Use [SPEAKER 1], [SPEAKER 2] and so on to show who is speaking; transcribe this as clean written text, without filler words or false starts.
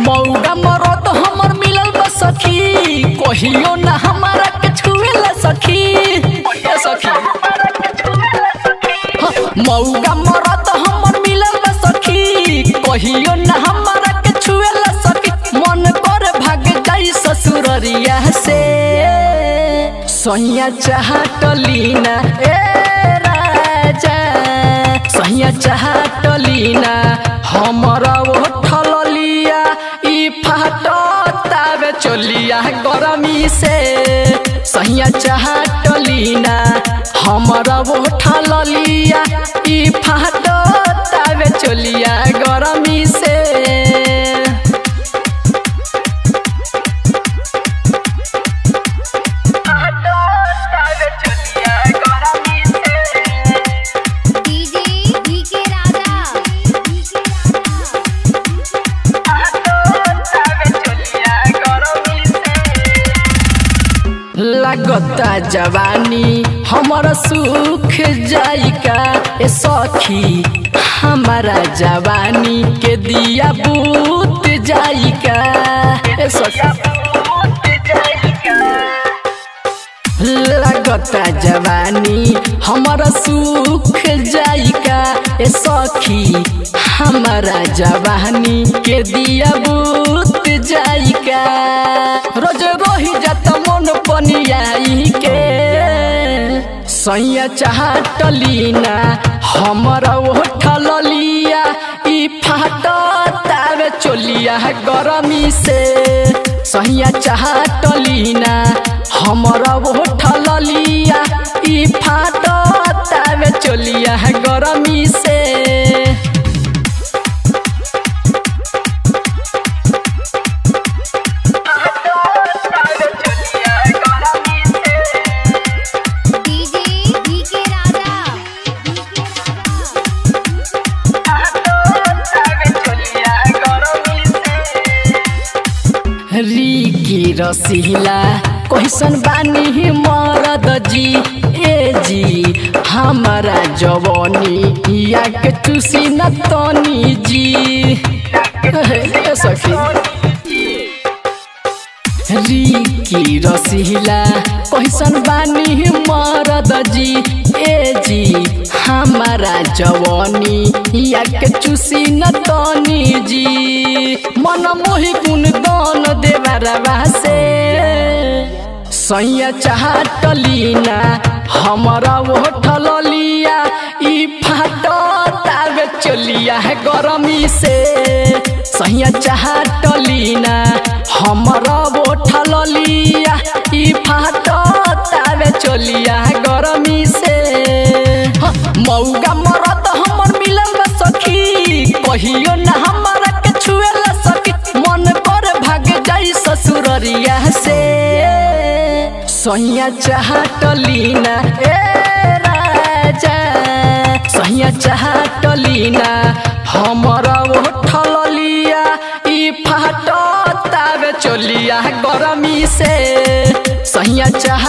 [SPEAKER 1] मौगा मरद हमर मिलल बा सखी, कहियो ना हमारा के छुएला सखी। मौगा मरद हमर मिलल बा सखी, कहियो ना हमारा के छुएला सखी। मन कर भाग जाई ससुररिया से, सैया चाहतलीना ए राजा, सैया चाहतलीना हमरा उठल लिया ई फाटतावे चलिया गरमी से। सैया चाहतलीना हमरा उठल लिया ई फाटतावे चलिया गरमी से। लगता जवानी हमारा सूख जाइका ए सखी, हमारा जवानी के दिया बूत जाइका ए सखी। लगता जवानी हमारा सूख जाइका ए सखी, हमारा जवानी के दिया बूत जाइका। रोज रोही जात मन पनियाई के, सैया चाहतलीना हमरा उठल लिया ई फाटतावे चलिया गरमी से। सैया चाहतलीना हमरा उठल लिया ई फाटतावे चलिया गरमी से। रिकी रसीला कैसन बानी मरद जी, ए जी हमारा जवानी या के चूसी न तनी जी सखी। रिकी रसीला कैसन बानी मरद जी, ए जी हमारा जवानी या के चूसी न तनी जी। मन मोहि गुण दान देवरवा से, सैया चाहतलीना हमरा उठल लिया ई फाटतावे चलिया गरमी से। सैया चाहतलीना हमरा उठल लिया ई फाटतावे चलिया गरमी से। मौगा मरद हमर मिलल बा सखी, कहियो ना हमारा के छुएला सखी। मन कर भाग जाई ससुररिया से, सैया चाहतलीना ए राजा, सैया चाहतलीना हमरा उठल लिया ई फाटतावे चलिया गरमी से। सैया चाह